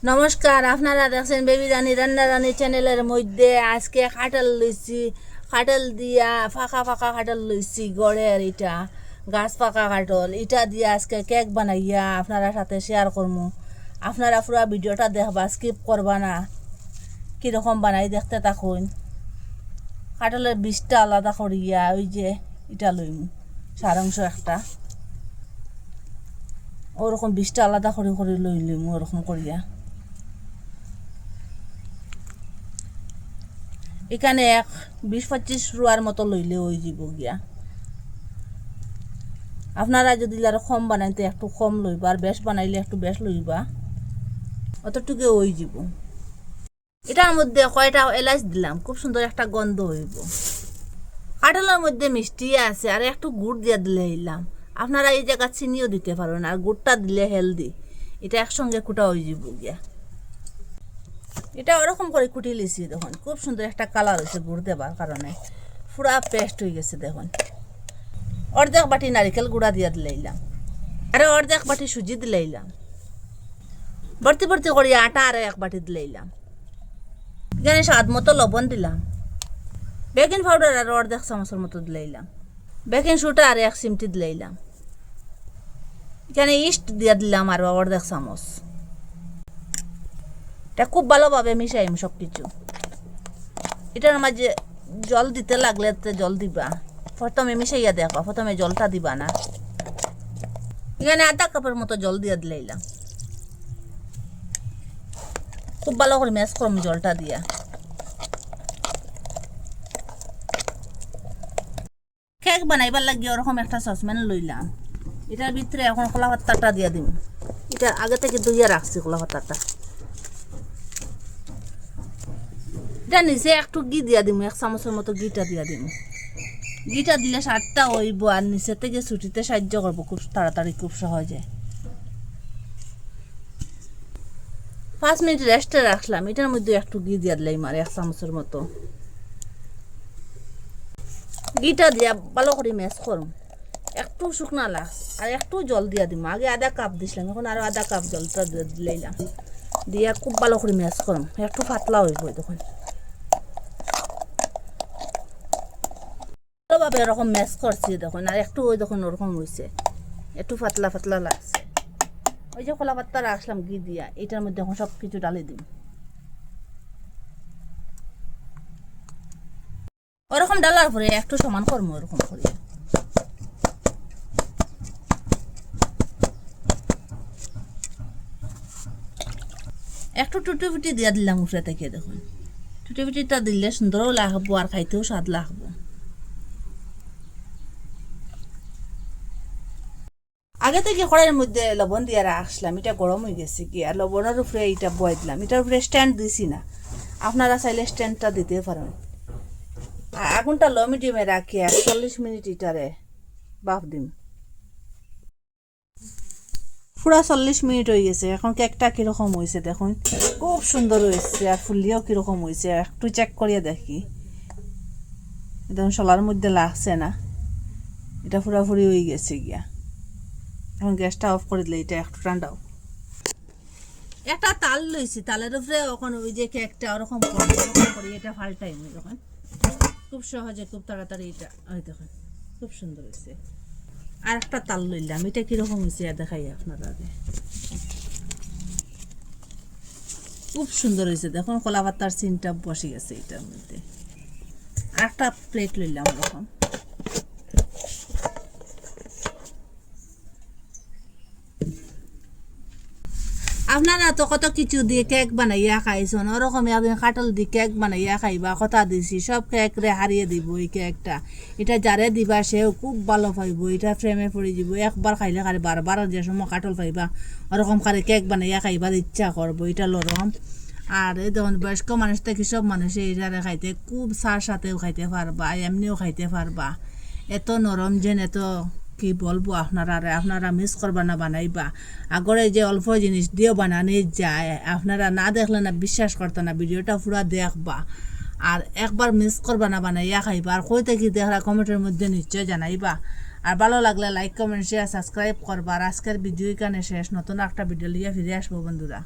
নমস্কার, আপনারা দেখছেন বেবি রানী রান্না রানী চ্যানেলের মধ্যে। আজকে খাটাল লইছি, খাটাল দিয়া ফাঁকা ফাঁকা খাটাল লইছি গড়ের, এটা গাছ পাকা খাটল, এটা দিয়ে আজকে কেক বানাইয়া আপনারা সাথে শেয়ার করবো। আপনারা পুরো ভিডিওটা দেখবা, স্কিপ করবা না। কীরকম বানাই দেখতে থাকুন। খাটলের বীজটা আলাদা করিয়া ওই যে এটা লইম, সারাংশ একটা ওরকম বীজটা আলাদা করে করে লইলিম, ওরকম করিয়া। এখানে 20-25 রুয়ার মতো লইলে ওই যাব গিয়া। আপনারা যদি আরো কম বানাইতে একটু কম লইবা, আর বেশ বানাইলে একটু বেশ লইবা, অতটুকু ওই যাব। এটার মধ্যে কয়টা এলাচ দিলাম, খুব সুন্দর একটা গন্ধ হইব। কাঁঠালের মধ্যে মিষ্টি আছে, আর একটু গুড় দিয়ে দিলে হইলাম। আপনারা এই জায়গা চিনিও দিতে পারেন, আর গুড়টা দিলে হেলদি। এটা একসঙ্গে কুটা হয়ে যাব গিয়া। এটা ওরকম করে কুটি লিছি, দেখুন খুব সুন্দর একটা কালার হয়েছে গুড় দেবার কারণে, পুরা পেস্ট হয়ে গেছে। দেখুন অর্ধেক বাটি নারিকেল গুঁড়া দিয়ে দিলাম, আর অর্ধেক বাটি সুজি দিলাম, ভর্তি ভর্তি করি আটা আর এক বাটি দিলাম। এখানে স্বাদ মতো লবণ দিলাম, বেকিং পাউডার আর অর্ধেক চামচের মতো দিলাম, বেকিং সোডা আর 1 চিমটি দিলাম। এখানে ইস্ট দিয়ে দিলাম আর অর্ধেক চামচ। এটা খুব ভালোভাবে মিশাইম সব কিছু। এটার মাঝে জল দিতে লাগলে জল দিবা, প্রথমে মিশাইয়া দেখো, প্রথমে জলটা দিবা না। এখানে আধা কাপের মতো জল দিয়ে দিলাম। খুব ভালো করে ম্যাশ করম জলটা দিয়া। কেক বানাইবার লাগিয়ে ওরকম একটা সসপ্যান লইলাম। এটার ভিতরে এখন কলা পাতাটা দিয়ে দিম। এটা আগে থেকে ধুইয়া রাখছি কলা পাতাটা। এটা নিচে একটু ঘি দিয়া দিম, 1 চামচের মতো ঘিটা দিয়া দিম। ঘিটা দিলে স্বাদটা হইব, আর নিচে থেকে ছুটিতে সাহায্য করবো খুব তাড়াতাড়ি, খুব সহজে। 5 মিনিট রেস্টে রাখলাম। এটার মধ্যে একটু ঘি দিয়া দিলাম, আর 1 চামচের মতো ঘিটা দিয়া ভালো করে ম্যাশ করুন। একটু শুকনা লাগ, আর একটু জল দিয়া দিম। আগে আধা কাপ দিছিলাম, এখন আরো আধা কাপ জলটা দিলাম, দিয়া খুব ভালো করে ম্যাশ করুন। একটু পাতলা হইব তখন, ভালোভাবে এরকম ম্যাশ করছি দেখুন। আর একটু ওই দেখুন ওরকম হয়েছে, একটু পাতলা পাতলা লাগছে। ওই যে কলা পাতা রাখলাম ঘি দিয়া, এটার মধ্যে এখন সব কিছু ডালে দিম। ওরকম ডালার পরে একটু সমান করবো, ওরকম করে। একটু টুটি ফুটি দিয়ে দিলাম উপরে থেকে, দেখুন টুটি ফুটিটা দিলে সুন্দরও লাগবো, আর খাইতেও স্বাদ লাগবো। আগে থেকে কড়াইয়ের মধ্যে লবণ দিয়ে রাখলাম, এটা গরম হয়ে গেছে কি, আর লবণের উপরে এটা বয় দিলাম। এটার উপরে স্ট্যান্ড দিছি না, আপনারা চাইলে স্ট্যান্ডটা দিতে পারেন। আগুনটা লো মিডিয়ামে রাখি 40 মিনিট এটারে বাফ দিম। পুরা 40 মিনিট হয়ে গেছে। এখন কেকটা কিরকম হয়েছে দেখুন, খুব সুন্দর হয়েছে, আর ফুলিয়াও কিরকম হয়েছে একটু চেক করিয়া দেখি। দেখুন শলার মধ্যে লাগছে না, এটা পুরাপুরি হয়ে গেছে গিয়া। এখন গ্যাসটা অফ করে দিলে এটা একটু ঠান্ডাও। একটা তাল লইছি, তালের উপরে এখন ওই যে কেকটা ওরকম করি, এটা ফাল্টাই যখন খুব সহজে খুব তাড়াতাড়ি এটা ওই দেখুন খুব সুন্দর হয়েছে। আর একটা তাল লইলাম, এটা কিরকম হয়েছে দেখাই আপনার আগে। খুব সুন্দর হয়েছে দেখুন, কলা পাতার সিনটা বসে গেছে এটার মধ্যে। আর একটা প্লেট লইলাম ওরকম। আপনারা তো কত কিছু দিয়ে কেক বানাইয়া খাইছেন, ওরকমই আপনি কাঁঠাল দিয়ে কেক বানাইয়া খাইবা, কথা দিছি সব কেক রে হারিয়ে দিব এই কেকটা। এটা যারে দিবা সেও খুব ভালো পাইব, এটা ফ্রেমে পড়ে যাব। একবার খাইলে খারে বারবার যে সময় কাঁঠাল পাইবা ওরকম খারে কেক বানাইয়া খাইবার ইচ্ছা করবো, এটা লরম। আর এই দেখুন বয়স্ক মানুষ থেকে সব মানুষে এটারে খাইতে খুব চার সাথেও খাইতে পারবা, এমনিও খাইতে পারবা। এত নরম যেন, এত কি বলবো আপনারা, আপনারা মিস করবা না বানাইবা। আগরে যে অল্প জিনিস দিয়েও বানানো যায়, আপনারা না দেখলে না বিশ্বাস করতে না, ভিডিওটা পুরা দেখবা আর একবার মিস করবা না বানাইয়া খাইবা। আর কই থেকে দেখলা কমেন্টের মধ্যে নিশ্চয় জানাইবা। আর ভালো লাগলে লাইক কমেন্ট শেয়ার সাবস্ক্রাইব করবা। আর আজকের ভিডিও এখানে শেষ, নতুন একটা ভিডিও লিয়ে ফিরে আসবো বন্ধুরা।